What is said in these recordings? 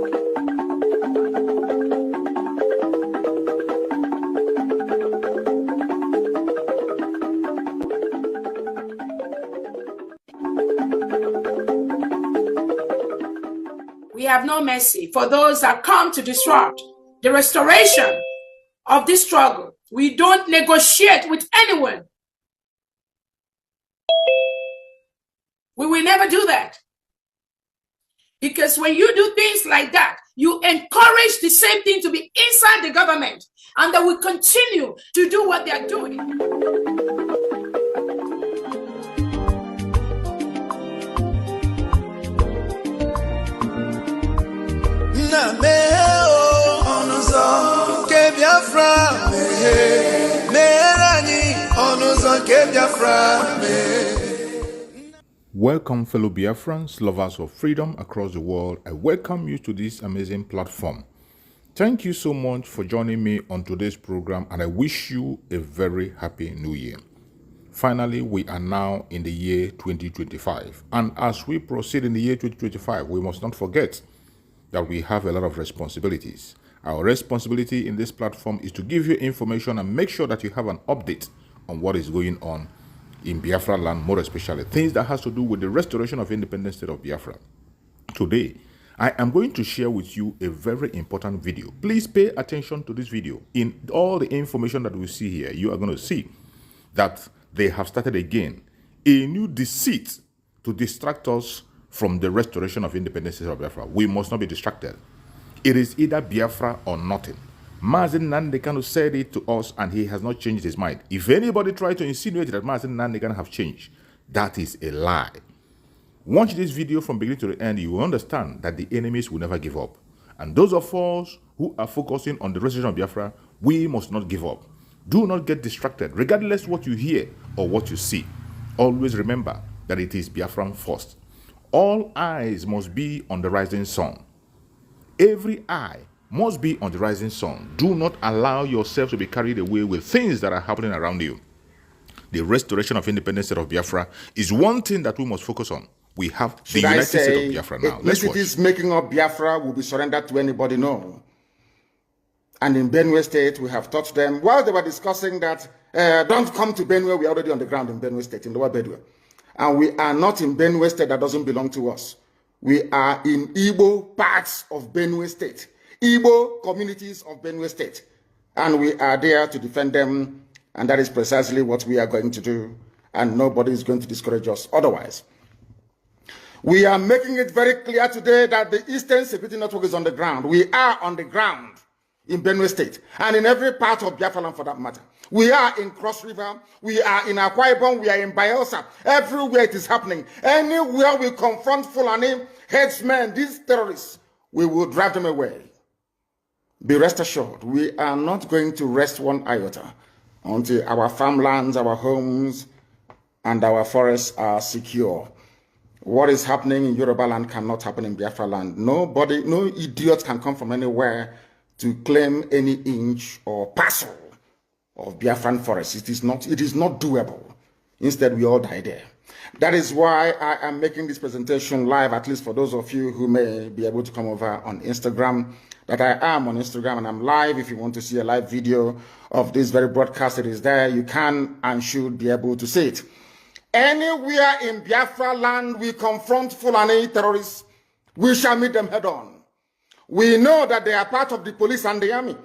We have no mercy for those that come to disrupt the restoration of this struggle. We don't negotiate with anyone. We will never do that. Because when you do things like that, you encourage the same thing to be inside the government, and they will continue to do what they are doing. Welcome, fellow Biafrans, lovers of freedom across the world. I welcome you to this amazing platform. Thank you so much for joining me on today's program, and I wish you a very happy new year. Finally, we are now in the year 2025, and as we proceed in the year 2025, we must not forget that we have a lot of responsibilities. Our responsibility in this platform is to give you information and make sure that you have an update on what is going on in Biafra land, more especially things that has to do with the restoration of independent state of Biafra. Today, I am going to share with you a very important video. Please pay attention to this video. In all the information that we see here, you are going to see that they have started again a new deceit to distract us from the restoration of independent state of Biafra. We must not be distracted. It is either Biafra or nothing. Mazi Nnamdi Kanu said it to us, and he has not changed his mind. If anybody tries to insinuate that Mazi Nnamdi Kanu have changed, that is a lie. Watch this video from beginning to the end. You will understand that the enemies will never give up. And those of us who are focusing on the restoration of Biafra, we must not give up. Do not get distracted, regardless what you hear or what you see. Always remember that it is Biafran first. All eyes must be on the rising sun. Every eye must be on the rising sun. Do not allow yourself to be carried away with things that are happening around you. The restoration of independent state of Biafra is one thing that we must focus on. We have the United States of Biafra now. Ethnicities making up Biafra will be surrendered to anybody, no. And in Benue State, we have taught them, while they were discussing that, don't come to Benue, we're already on the ground in Benue State, in Lower Benue. And we are not in Benue State that doesn't belong to us. We are in Igbo parts of Benue State. Igbo communities of Benue State, and we are there to defend them, and that is precisely what we are going to do, and nobody is going to discourage us otherwise. We are making it very clear today that the Eastern Security Network is on the ground. We are on the ground in Benue State, and in every part of Biafra land for that matter. We are in Cross River, we are in Akwa Ibom, we are in Bayelsa. Everywhere it is happening. Anywhere we confront Fulani headsmen, these terrorists, we will drive them away. Be rest assured, we are not going to rest one iota until our farmlands, our homes, and our forests are secure. What is happening in Yoruba land cannot happen in Biafra land. Nobody, no idiot can come from anywhere to claim any inch or parcel of Biafran forest. It is not doable. Instead, we all die there. That is why I am making this presentation live, at least for those of you who may be able to come over on Instagram. That I am on Instagram and I'm live. If you want to see a live video of this very broadcast, it is there. You can and should be able to see it. Anywhere in Biafra land we confront Fulani terrorists, we shall meet them head on. We know that they are part of the police and the army.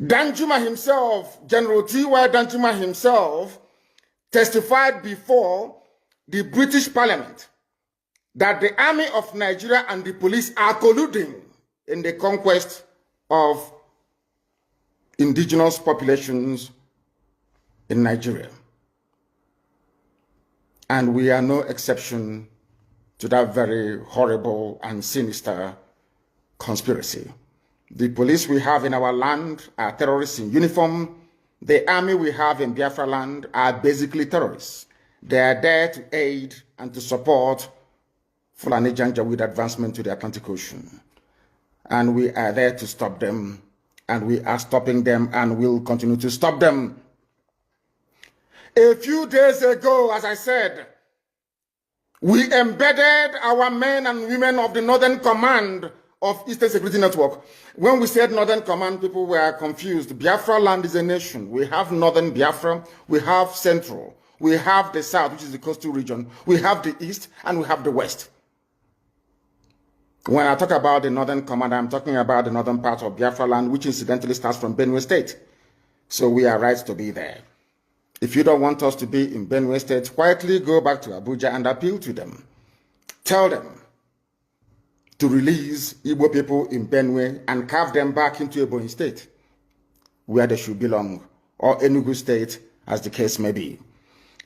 Danjuma himself, General T.Y. Danjuma himself, testified before the British Parliament that the army of Nigeria and the police are colluding in the conquest of indigenous populations in Nigeria. And we are no exception to that very horrible and sinister conspiracy. The police we have in our land are terrorists in uniform. The army we have in Biafra land are basically terrorists. They are there to aid and to support Fulani Janjaweed advancement to the Atlantic Ocean. And we are there to stop them, and we are stopping them, and will continue to stop them. A few days ago, as I said, We embedded our men and women of the Northern Command of Eastern Security Network. When we said Northern Command, people were confused. Biafra land is a nation. We have Northern Biafra, we have Central, we have the South, which is the coastal region, we have the East, and we have the West. When I talk about the Northern Command, I'm talking about the northern part of Biafra land, which incidentally starts from Benue State. So we are right to be there. If you don't want us to be in Benue State, quietly go back to Abuja and appeal to them. Tell them to release Igbo people in Benue and carve them back into Ebonyi State, where they should belong, or Enugu State, as the case may be.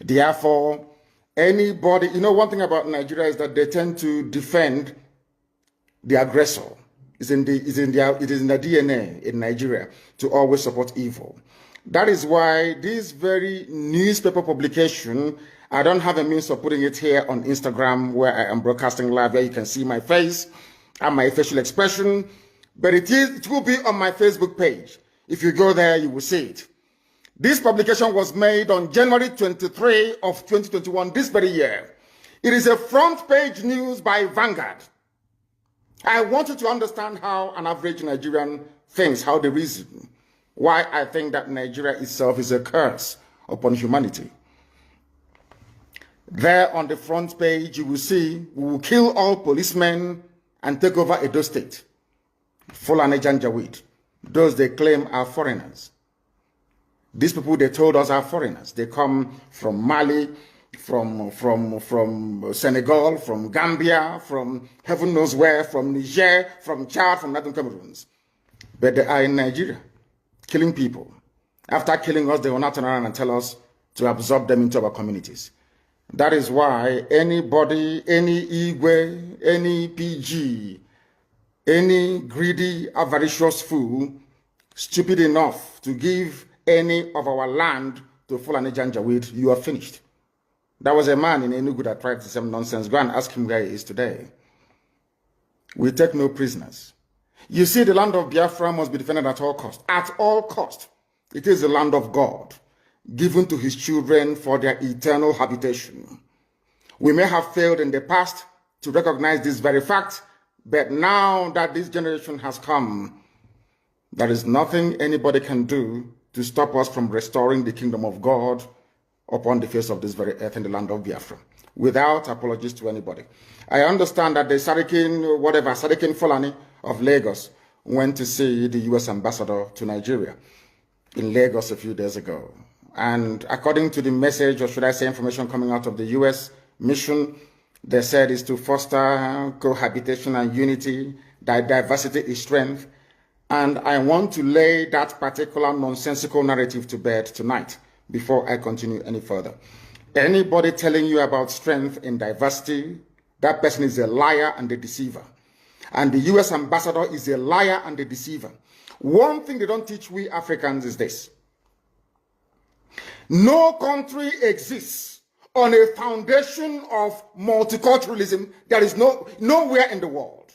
Therefore, anybody, one thing about Nigeria is that they tend to defend the aggressor. It is in their DNA in Nigeria to always support evil. That is why this very newspaper publication, I don't have a means of putting it here on Instagram where I am broadcasting live, where you can see my face and my facial expression, but it will be on my Facebook page. If you go there, you will see it. This publication was made on January 23 of 2021, this very year. It is a front page news by Vanguard. I want you to understand how an average Nigerian thinks, how they reason, why I think that Nigeria itself is a curse upon humanity. There on the front page, you will see, we will kill all policemen and take over Edo State. Fulani Janjaweed, those they claim are foreigners. These people they told us are foreigners. They come from Mali, from Senegal, from Gambia, from heaven knows where, from Niger, from Chad, from Northern Cameroons. But they are in Nigeria, killing people. After killing us, they will not turn around and tell us to absorb them into our communities. That is why anybody, any Igwe, any PG, any greedy, avaricious fool, stupid enough to give any of our land to Fulani Janjaweed, you are finished. There was a man in Enugu that tried the same nonsense. Go and ask him where he is today. We take no prisoners. You see, the land of Biafra must be defended at all cost. At all cost. It is the land of God, given to his children for their eternal habitation. We may have failed in the past to recognize this very fact, but now that this generation has come, there is nothing anybody can do to stop us from restoring the kingdom of God upon the face of this very earth in the land of Biafra, without apologies to anybody. I understand that the Sarikin Fulani of Lagos went to see the U.S. ambassador to Nigeria in Lagos a few days ago. And according to the message, or should I say information coming out of the U.S. mission, they said is to foster cohabitation and unity, that diversity is strength. And I want to lay that particular nonsensical narrative to bed tonight before I continue any further. Anybody telling you about strength in diversity, that person is a liar and a deceiver. And the U.S. ambassador is a liar and a deceiver. One thing they don't teach we Africans is this. No country exists on a foundation of multiculturalism. There is nowhere in the world.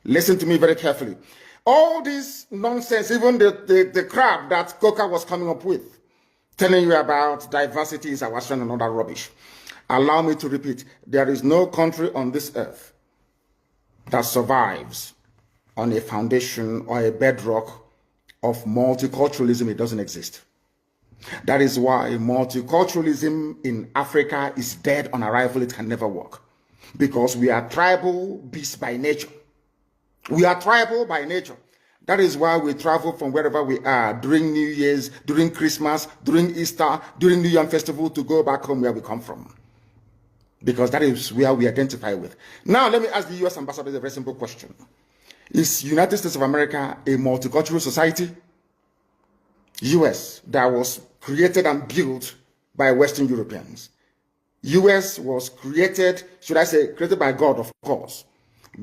Listen to me very carefully. All this nonsense, even the crap that Coca was coming up with, telling you about diversity is our strength and all that rubbish. Allow me to repeat, there is no country on this earth that survives on a foundation or a bedrock of multiculturalism. It doesn't exist. That is why multiculturalism in Africa is dead on arrival. It can never work. Because we are tribal beasts by nature. We are tribal by nature. That is why we travel from wherever we are during New Year's, during Christmas, during Easter, during New Year Festival to go back home where we come from. Because that is where we identify with. Now, let me ask the U.S. ambassador a very simple question. Is United States of America a multicultural society? U.S. that was created and built by Western Europeans. U.S. was created, should I say, created by God, of course.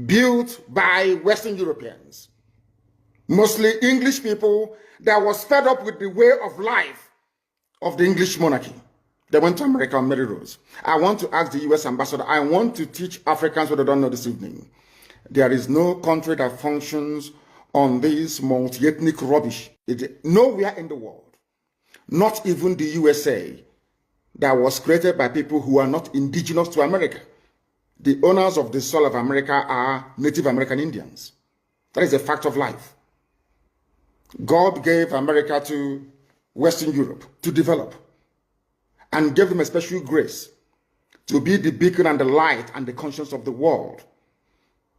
Built by Western Europeans. Mostly English people that was fed up with the way of life of the English monarchy. They went to America on Mary Rose. I want to ask the U.S. ambassador, I want to teach Africans what they don't know this evening. There is no country that functions on this multi-ethnic rubbish. Nowhere in the world. Not even the USA. that was created by people who are not indigenous to America. The owners of the soil of America are Native American Indians. That is a fact of life. God gave America to Western Europe to develop and gave them a special grace to be the beacon and the light and the conscience of the world.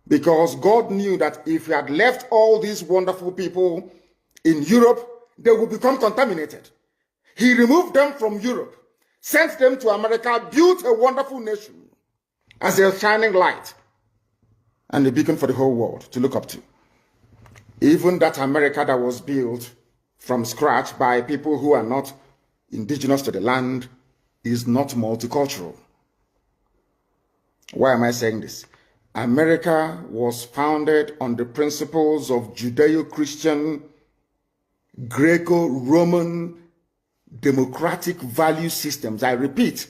Because God knew that if he had left all these wonderful people in Europe, they would become contaminated. He removed them from Europe, sent them to America, built a wonderful nation as a shining light and a beacon for the whole world to look up to. Even that America that was built from scratch by people who are not indigenous to the land is not multicultural. Why am I saying this? America was founded on the principles of Judeo-Christian, Greco-Roman, democratic value systems. I repeat,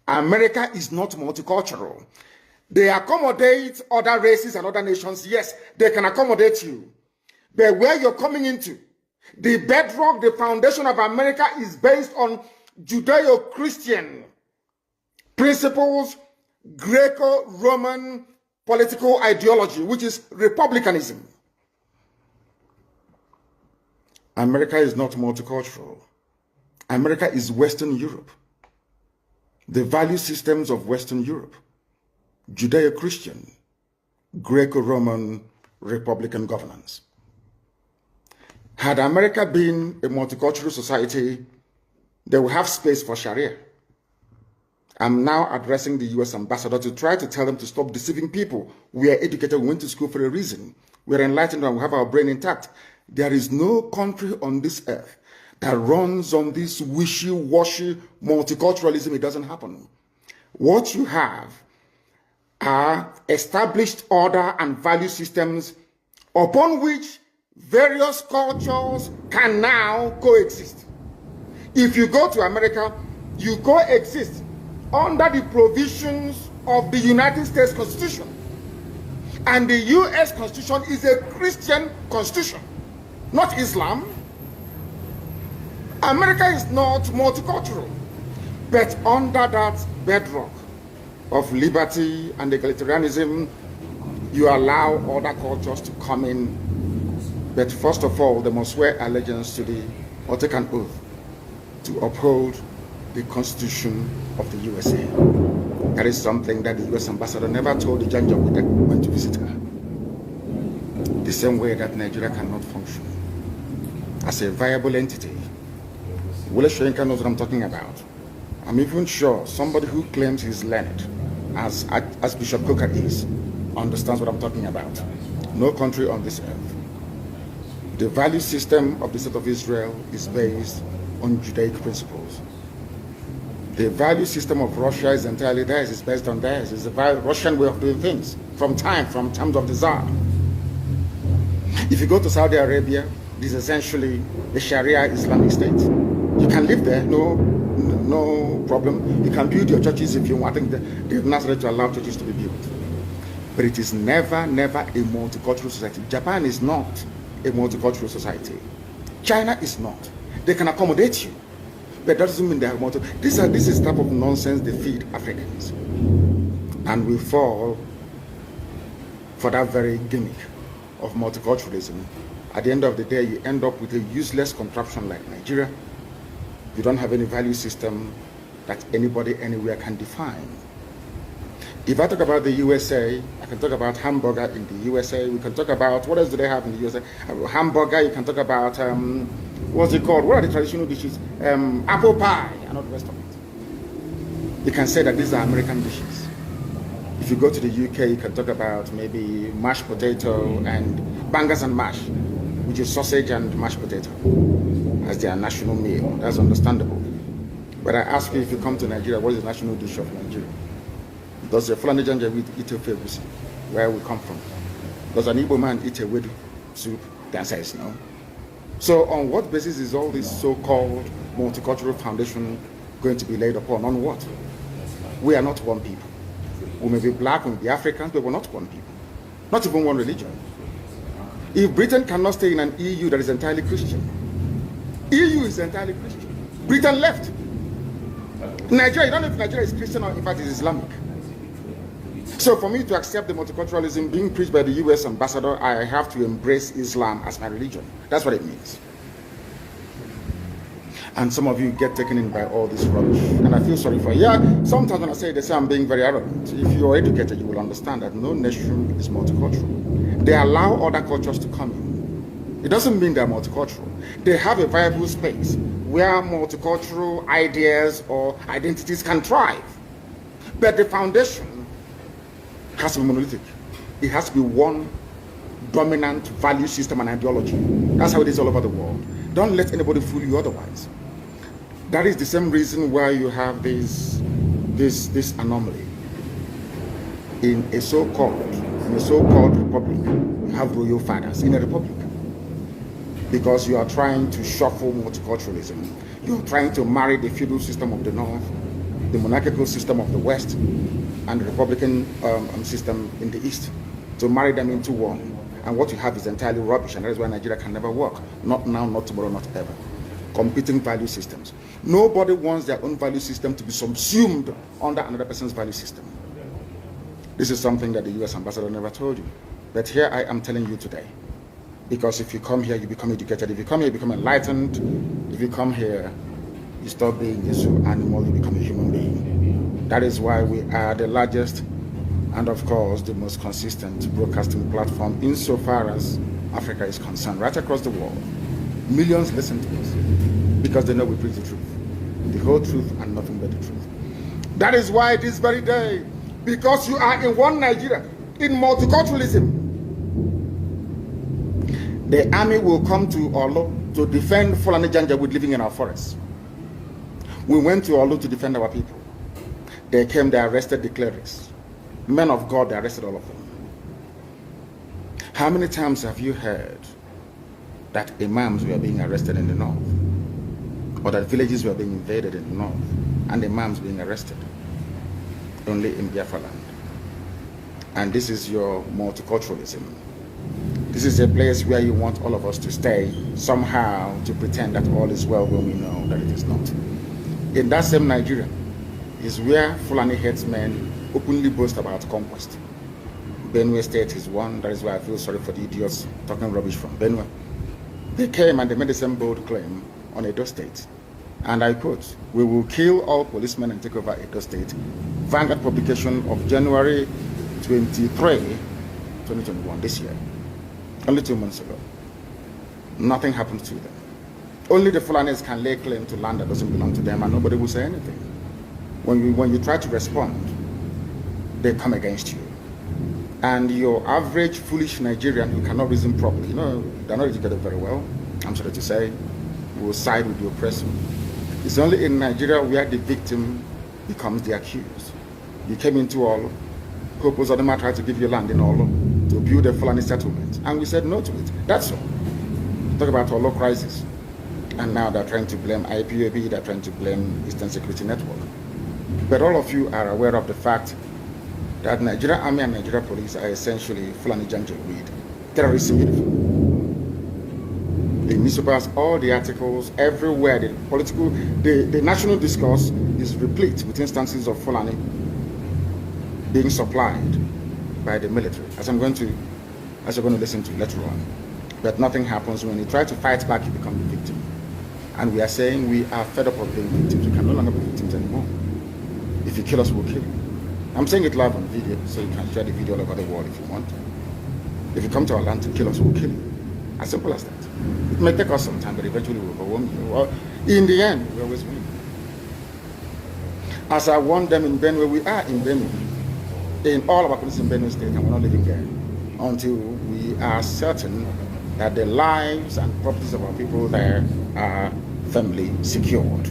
America is not multicultural. They accommodate other races and other nations. Yes, they can accommodate you. But where you're coming into, the bedrock, the foundation of America is based on Judeo-Christian principles, Greco-Roman political ideology, which is republicanism. America is not multicultural. America is Western Europe. The value systems of Western Europe, Judeo-Christian, Greco-Roman, Republican governance. Had America been a multicultural society, they would have space for Sharia. I'm now addressing the US ambassador to try to tell them to stop deceiving people. We are educated, we went to school for a reason. We are enlightened and we have our brain intact. There is no country on this earth that runs on this wishy-washy multiculturalism. It doesn't happen. What you have are established order and value systems upon which various cultures can now coexist. If you go to America, you coexist under the provisions of the United States Constitution. And the US Constitution is a Christian constitution, not Islam. America is not multicultural, but under that bedrock of liberty and egalitarianism, you allow other cultures to come in. But first of all, they must swear allegiance to the, or take an oath to uphold the Constitution of the USA. That is something that the US ambassador never told the Janjaweed that went to visit her. The same way that Nigeria cannot function as a viable entity. Wole Soyinka knows what I'm talking about. I'm even sure somebody who claims he's learned, as Bishop Coker is, understands what I'm talking about. No country on this earth. The value system of the state of Israel is based on Judaic principles. The value system of Russia is entirely theirs, it's based on theirs. It's the Russian way of doing things from times of the Tsar. If you go to Saudi Arabia, this is essentially a Sharia Islamic state. You can live there, no problem. You can build your churches if you want. I think they've not started to allow churches to be built. But it is never a multicultural society. Japan is not a multicultural society. China is not. They can accommodate you, but that doesn't mean they are multicultural. This is the type of nonsense they feed Africans. And we fall for that very gimmick of multiculturalism. At the end of the day, you end up with a useless contraption like Nigeria. You don't have any value system that anybody anywhere can define. If I talk about the USA, I can talk about hamburger in the USA. We can talk about, what else do they have in the USA? Hamburger, you can talk about, what's it called? What are the traditional dishes? Apple pie and all the rest of it. You can say that these are American dishes. If you go to the UK, you can talk about maybe mashed potato and bangers and mash, which is sausage and mashed potato as their national meal. That's understandable. But I ask you, if you come to Nigeria, what is the national dish of Nigeria? Does a Fulani Janjaweed eat a fegusi, where we come from? Does an Igbo man eat a wedu soup? The answer is no. So on what basis is all this so-called multicultural foundation going to be laid upon? On what? We are not one people. We may be black, we may be Africans, but we're not one people. Not even one religion. If Britain cannot stay in an EU that is entirely Christian, EU is entirely Christian. Britain left. Nigeria, you don't know if Nigeria is Christian or in fact is Islamic. So for me to accept the multiculturalism being preached by the US ambassador, I have to embrace Islam as my religion. That's what it means. And some of you get taken in by all this rubbish. And I feel sorry for you. Yeah, sometimes when I say this, I'm being very arrogant. If you are educated, you will understand that no nation is multicultural. They allow other cultures to come in. It doesn't mean they're multicultural. They have a viable space where multicultural ideas or identities can thrive. But the foundation has to be monolithic. It has to be one dominant value system and ideology. That's how it is all over the world. Don't let anybody fool you otherwise. That is the same reason why you have this anomaly. In a so-called republic, you have royal fathers in a republic. Because you are trying to shuffle multiculturalism. You are trying to marry the feudal system of the North, the monarchical system of the West, and the Republican system in the East, to marry them into one. And what you have is entirely rubbish, and that is why Nigeria can never work. Not now, not tomorrow, not ever. Competing value systems. Nobody wants their own value system to be subsumed under another person's value system. This is something that the US ambassador never told you. But here I am telling you today. Because if you come here, you become educated. If you come here, you become enlightened. If you come here, you stop being a zoo animal, you become a human being. That is why we are the largest and of course the most consistent broadcasting platform insofar as Africa is concerned, right across the world. Millions listen to us because they know we preach the truth, the whole truth and nothing but the truth. That is why this very day, because you are in one Nigeria, in multiculturalism, the army will come to Olo to defend Fulani Janjaweed living in our forests. We went to Olo to defend our people. They came, they arrested the clerics. Men of God, they arrested all of them. How many times have you heard that imams were being arrested in the north? Or that villages were being invaded in the north and imams being arrested? Only in Biafra land. And this is your multiculturalism. This is a place where you want all of us to stay somehow to pretend that all is well when we know that it is not. In that same Nigeria is where Fulani headsmen openly boast about conquest. Benue State is one. That is why I feel sorry for the idiots talking rubbish from Benue. They came and they made the same bold claim on Edo State. And I quote, "We will kill all policemen and take over Edo State." Vanguard publication of January 23, 2021, this year. Only 2 months ago. Nothing happened to them. Only the Fulanis can lay claim to land that doesn't belong to them and nobody will say anything. When you try to respond, they come against you. And your average foolish Nigerian who cannot reason properly, they're not educated very well, I'm sorry to say, will side with the oppressor. It's only in Nigeria where the victim becomes the accused. You came into Olo, Popos Odema tried to give you land in Olo to build a Fulani settlement, and we said no to it. That's all. Talk about Olo crisis. And now they're trying to blame IPOB, they're trying to blame Eastern Security Network. But all of you are aware of the fact that Nigeria Army and Nigeria Police are essentially Fulani Janjaweed terrorism uniform. The newspapers, all the articles, everywhere, the national discourse is replete with instances of Fulani being supplied by the military, as you're going to listen to later on. But nothing happens. When you try to fight back, you become the victim. And we are saying we are fed up of being victims. We can no longer be victims anymore. If you kill us, we'll kill you. I'm saying it live on video, so you can share the video all over the world if you want. If you come to our land to kill us, we'll kill you. As simple as that. It may take us some time, but eventually we'll overwhelm you. Well, in the end, we always win. As I warned them in Benue, we are in Benue. In all of our police in Benue State, and we're not living there until we are certain that the lives and properties of our people there are firmly secured.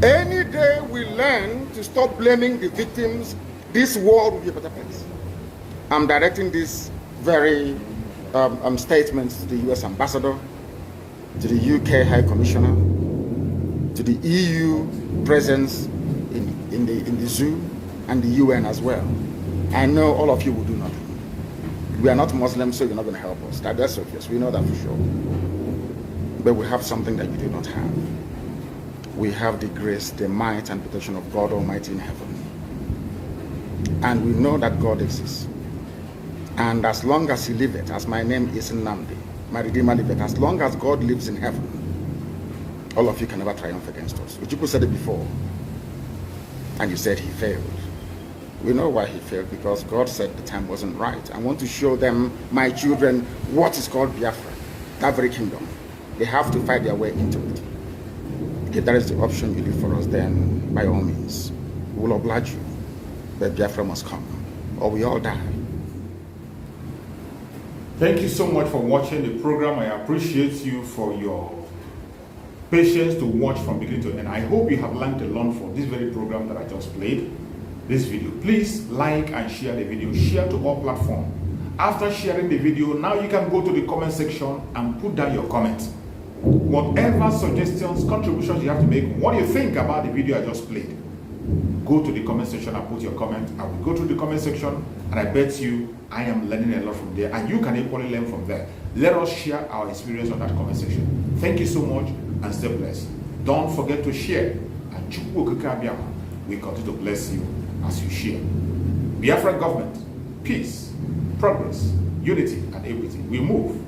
Any day we learn to stop blaming the victims, this world will be a better place. I'm directing this very statement to the US ambassador, to the UK High Commissioner, to the EU presence in the zoo, and the UN as well. I know all of you will do nothing. We are not Muslims, so you're not going to help us. That's obvious. We know that for sure. But we have something that you do not have. we have the grace, the might, and protection of God Almighty in heaven. And we know that God exists. And as long as He liveth, as my name is Nnamdi, my Redeemer liveth, as long as God lives in heaven, all of you can never triumph against us. Ojukwu said it before, and you said he failed. We know why he failed, because God said the time wasn't right. I want to show them, my children, what is called Biafra, that very kingdom. They have to fight their way into it. If that is the option you leave for us, then by all means, we will oblige you. But Biafra must come, or we all die. Thank you so much for watching the program. I appreciate you for your patience to watch from beginning to end. I hope you have learned a lot from this very program that I just played, this video. Please like and share the video. Share to all platforms. After sharing the video, now you can go to the comment section and put down your comments. Whatever suggestions, contributions you have to make, what do you think about the video I just played? Go to the comment section and put your comment. I will go through the comment section, and I bet you I am learning a lot from there, and you can equally learn from there. Let us share our experience on that comment section. Thank you so much, and stay blessed. Don't forget to share, and we continue to bless you as you share. Biafra government, peace, progress, unity, and equity. We move.